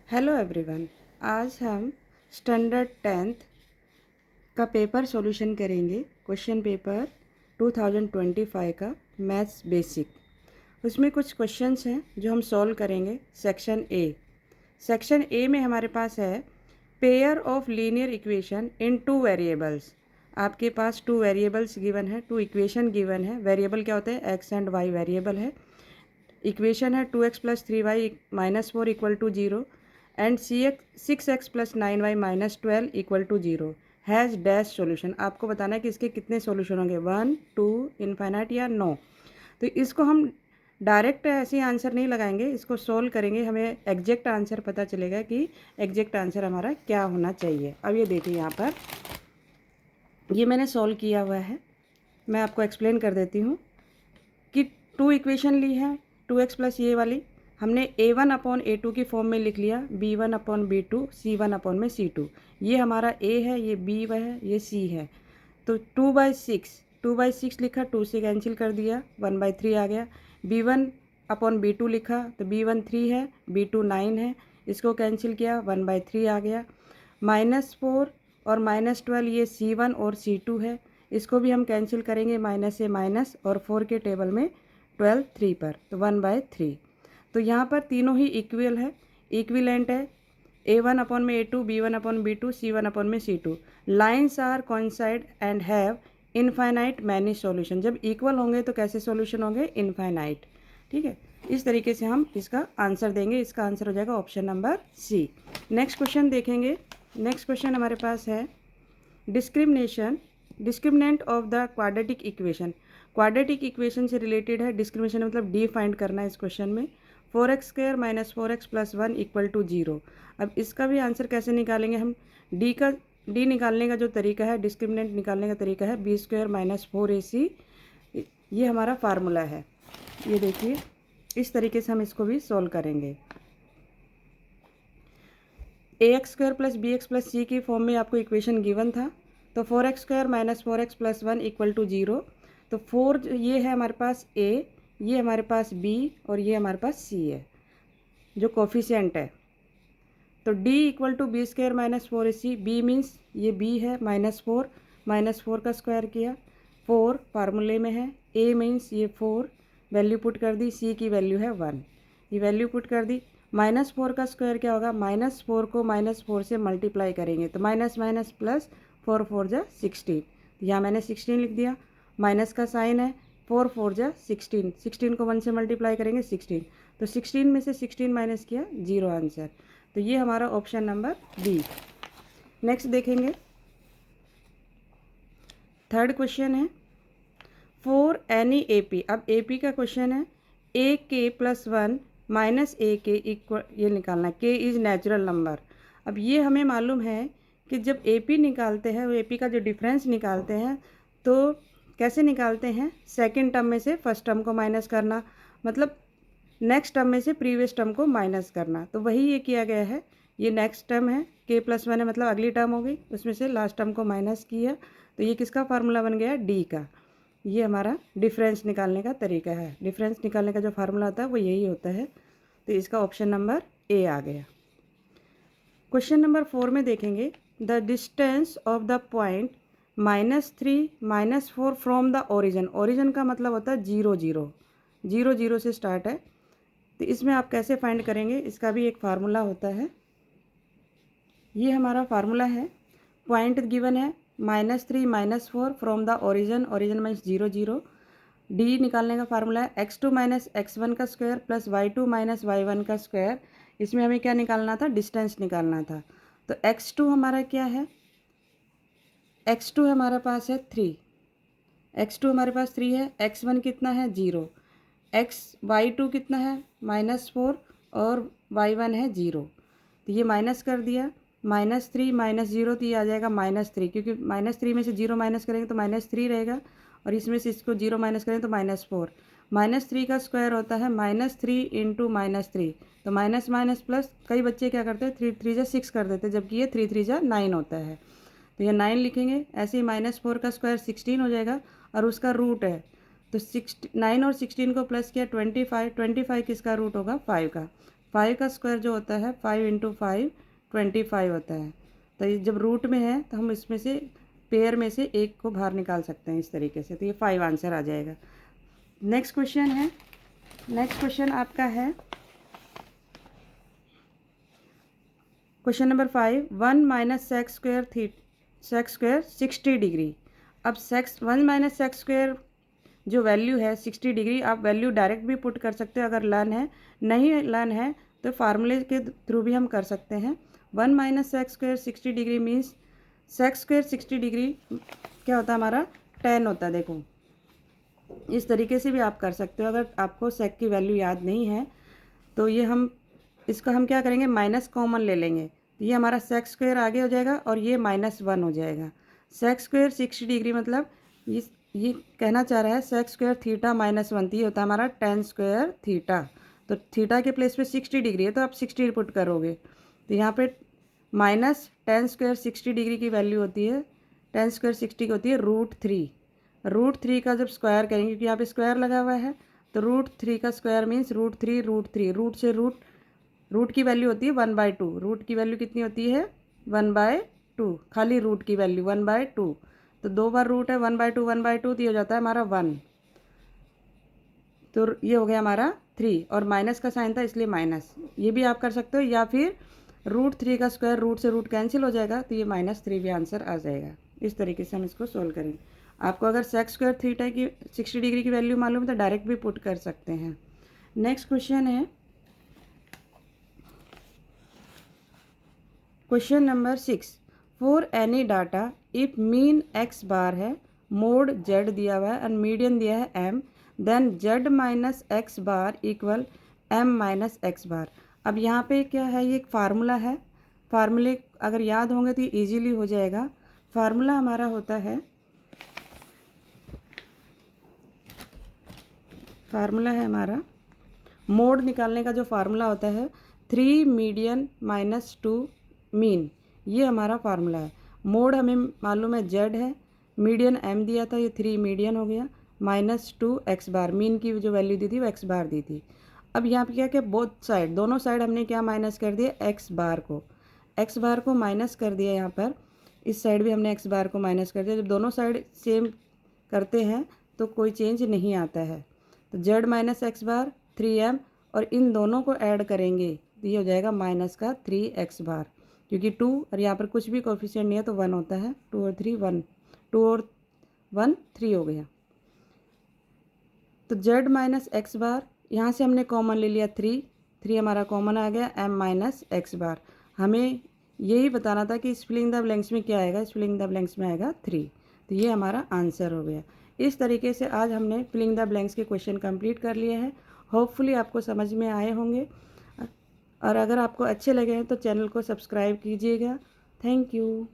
Hello everyone. आज हम standard 10th का पेपर सॉल्यूशन करेंगे। क्वेश्चन पेपर 2025 का मैथ्स बेसिक। उसमें कुछ क्वेश्चंस हैं जो हम सॉल्व करेंगे। सेक्शन ए में हमारे पास है pair of linear equation in two variables. आपके पास टू वेरिएबल्स गिवन है, टू इक्वेशन गिवन है। वेरिएबल क्या होते हैं? एक्स एंड वाई वेरिएबल है। इक्वेशन है 2x + 3y - 4 = 0 and 6x + 9y - 12 = 0 has dash solution. आपको बताना है कि इसके कितने सॉल्यूशन होंगे, 1, 2, इनफाइनाइट या नो। तो इसको हम डायरेक्ट ऐसे आंसर नहीं लगाएंगे, इसको सोल्व करेंगे, हमें एग्जैक्ट आंसर पता चलेगा कि एग्जैक्ट आंसर हमारा क्या होना चाहिए। अब ये देखिए, यहाँ पर ये मैंने सॉल्व किया हुआ है। मैं आपको एक्सप्लेन कर देती हूँ कि टू इक्वेशन ली है, 2x + ये वाली हमने a1/a2 की फॉर्म में लिख लिया, b1/b2 c1/c2। ये हमारा a है, ये b है, ये c है। तो 2/6 लिखा, 2 से कैंसिल कर दिया, 1/3 आ गया। b1/b2 लिखा तो b1 3 है, b2 9 है, इसको कैंसिल किया, 1/3 आ गया। -4 और -12 ये c1 और c2 है, इसको भी हम कैंसिल करेंगे, माइनस से माइनस और 4 के टेबल में 12 3 पर, तो 1/3। तो यहाँ पर तीनों ही इक्वल है, इक्विलेंट है। a1/a2 b1/b2 c1/c2 lines are coincide and have infinite many solution. जब इक्वल होंगे तो कैसे सॉल्यूशन होंगे? इनफाइनाइट। ठीक है, इस तरीके से हम इसका आंसर देंगे। इसका आंसर हो जाएगा option number C. Next question देखेंगे। नेक्स्ट क्वेश्चन हमारे पास है discriminant of the quadratic equation. Quadratic equation से रिलेटेड है। डिस्क्रिमिनेशन मतलब डी फाइंड करना है इस क्वेश्चन में। 4x² - 4x + 1 = 0। अब इसका भी आंसर कैसे निकालेंगे हम? डी निकालने का जो तरीका है, डिस्क्रिमिनेंट निकालने का तरीका है b² - 4ac। ये हमारा फार्मूला है। ये देखिए, इस तरीके से हम इसको भी सोल्व करेंगे। ax² + bx + c की फॉर्म में आपको इक्वेशन गिवन था, तो 4x² - 4x + 1 = 0। तो 4 ये है हमारे पास a, ये हमारे पास b और ये हमारे पास c है जो कोफिशिएंट है। तो d = b² - 4ac। b means ये b है, -4 का स्क्वायर किया, 4 फार्मूले में है। a मीन्स ये 4 वैल्यू पुट कर दी, c की वैल्यू है 1, ये वैल्यू पुट कर दी। -4 का स्क्वायर क्या होगा? -4 को -4 से मल्टीप्लाई करेंगे तो माइनस माइनस प्लस, 4 4 जा 16। यहाँ मैंने 16 लिख दिया, माइनस का साइन है, 4 4 जा 16, 16 को 1 से मल्टीप्लाई करेंगे 16, तो 16 में से 16 माइनस किया, 0 आंसर। तो ये हमारा ऑप्शन नंबर बी। नेक्स्ट देखेंगे, थर्ड क्वेश्चन है फॉर एनी AP। अब AP का क्वेश्चन है AK + 1 - AK इक्वल, ये निकालना है, K इज़ नेचुरल नंबर। अब ये हमें मालूम है कि जब AP निकालते हैं, वो AP का जो डिफरेंस निकालते हैं तो कैसे निकालते हैं? सेकंड टर्म में से फर्स्ट टर्म को माइनस करना, मतलब नेक्स्ट टर्म में से प्रीवियस टर्म को माइनस करना। तो वही ये किया गया है। ये नेक्स्ट टर्म है, K + 1 है, मतलब अगली टर्म हो गई, उसमें से लास्ट टर्म को माइनस किया, तो ये किसका फार्मूला बन गया? D का। ये हमारा डिफरेंस निकालने का तरीका है। डिफरेंस निकालने का जो फार्मूला होता है वो यही होता है। तो इसका ऑप्शन नंबर ए आ गया। क्वेश्चन नंबर 4 में देखेंगे, the distance of the point -3 - 4 from the origin. Origin का मतलब होता है 0 0, 0 0 से स्टार्ट है। तो इसमें आप कैसे फाइंड करेंगे? इसका भी एक फार्मूला होता है। ये हमारा फार्मूला है, पॉइंट गिवन है -3 - 4 from the origin, origin means 0 0। D निकालने का फार्मूला है x2 - x1 का स्क्वायर + y2 - y1 का स्क्वायर। इसमें हमें क्या निकालना था? डिस्टेंस निकालना था। तो x2 हमारा क्या है? x2 हमारे पास है 3, x2 हमारे पास 3 है, x1 कितना है? 0, y2 कितना है? -4 और y1 है 0। तो ये माइनस कर दिया, -3 - 0, तो ये आ जाएगा -3, क्योंकि -3 में से 0 माइनस करेंगे तो -3 रहेगा, और इसमें से इसको 0 माइनस करें तो -4। -3 का स्क्वायर होता है -3 × -3, तो माइनस माइनस प्लस। कई बच्चे क्या करते हैं, 3 3 जा 6 कर देते हैं, जबकि ये 3 3 जा 9 होता है। तो ये 9 लिखेंगे। ऐसे ही -4 का स्क्वायर 16 हो जाएगा, और उसका रूट है, तो 9 और 16 को प्लस किया 25, 25 किसका रूट होगा? 5 का। 5 का स्क्वायर जो होता है 5 इंटू 5 25 होता है। तो ये जब रूट में है तो हम इसमें से पेयर में से एक को बाहर निकाल सकते हैं इस तरीके से, तो ये 5 आंसर आ जाएगा। नेक्स्ट क्वेश्चन है, नेक्स्ट क्वेश्चन आपका है question number 5, 1 minus sex square 60 degree. अब सेक्स 1 माइनस सेक्स स्क्वायर जो वैल्यू है 60 डिग्री, आप वैल्यू डायरेक्ट भी पुट कर सकते हो अगर लर्न है, नहीं लर्न है तो फार्मूले के थ्रू भी हम कर सकते हैं। 1 minus sex square 60 degree means sex square 60 degree क्या होता है हमारा 10 होता है। देखो इस तरीके से भी आप कर सकते हो। अगर आपको सेक की वैल्यू याद नहीं है तो ये हम इसका हम क्या करेंगे, माइनस कॉमन ले लेंगे, तो ये हमारा सेक्स स्क्वायर आगे हो जाएगा और ये -1 हो जाएगा। सेक्स स्क्वायर 60 डिग्री मतलब ये कहना चाह रहा है सेक्स स्क्वायर थीटा -1, तो ये होता है हमारा tan स्क्वायर थीटा। तो थीटा के प्लेस पे 60 डिग्री है तो आप 60 पुट करोगे, तो यहाँ पे माइनस tan स्क्वायर 60 डिग्री की वैल्यू होती है, tan स्क्वायर 60 की होती है √3। √3 का जब स्क्वायर करेंगे, क्योंकि यहाँ पे स्क्वायर लगा हुआ है, तो √3 का स्क्वायर मीन्स √3 रूट से रूट की वैल्यू होती है 1/2। रूट की वैल्यू कितनी होती है 1/2, खाली रूट की वैल्यू 1/2, तो 2 बार रूट है 1/2 तो ये हो जाता है हमारा 1, तो ये हो गया हमारा 3 और माइनस का साइन था इसलिए माइनस। ये भी आप कर सकते हो, या फिर √3 का स्क्वायर रूट से रूट कैंसिल हो जाएगा तो ये -3 भी आंसर आ जाएगा। इस तरीके से हम इसको सोल्व करेंगे। आपको अगर सेक्स स्क्वायर थीटा की 60 डिग्री की वैल्यू मालूम है तो डायरेक्ट भी पुट कर सकते हैं। नेक्स्ट क्वेश्चन है question number 6, for any data if mean x बार है, मोड z दिया हुआ है और मीडियन दिया है m, then z minus x bar equal m minus x bar. अब यहाँ पे क्या है, ये एक फार्मूला है, फार्मूले अगर याद होंगे तो ईजीली हो जाएगा। फार्मूला हमारा होता है, फार्मूला है हमारा मोड निकालने का जो फार्मूला होता है 3 मीडियन माइनस 2 मीन, ये हमारा फार्मूला है। मोड हमें मालूम है z है, मीडियन m दिया था, ये 3 मीडियन हो गया, -2 x बार, मीन की जो वैल्यू दी थी वो x बार दी थी। अब यहाँ पे क्या क्या बोथ साइड, दोनों साइड हमने क्या माइनस कर दिया, x बार को माइनस कर दिया। यहाँ पर इस साइड भी हमने x बार को माइनस कर दिया। जब दोनों साइड सेम करते हैं तो कोई चेंज नहीं आता है, तो z माइनस एक्स बार 3m और इन दोनों को ऐड करेंगे तो ये हो जाएगा माइनस का 3x बार, क्योंकि 2 और यहाँ पर कुछ भी कोफिशिएंट नहीं है तो 1 होता है, 2 और 3 1, 2 और 1 3 हो गया। तो z माइनस एक्स बार यहाँ से हमने कॉमन ले लिया 3 हमारा कॉमन आ गया, m माइनस एक्स बार। हमें यही बताना था कि फिलिंग द ब्लैंक्स में क्या आएगा, फिलिंग द ब्लैंक्स में आएगा 3, तो ये हमारा आंसर हो गया। इस तरीके से आज हमने फिलिंग द ब्लैंक्स के क्वेश्चन कंप्लीट कर लिए हैं। होपफुली आपको समझ में आए होंगे, और अगर आपको अच्छे लगे हैं तो चैनल को सब्सक्राइब कीजिएगा। Thank you.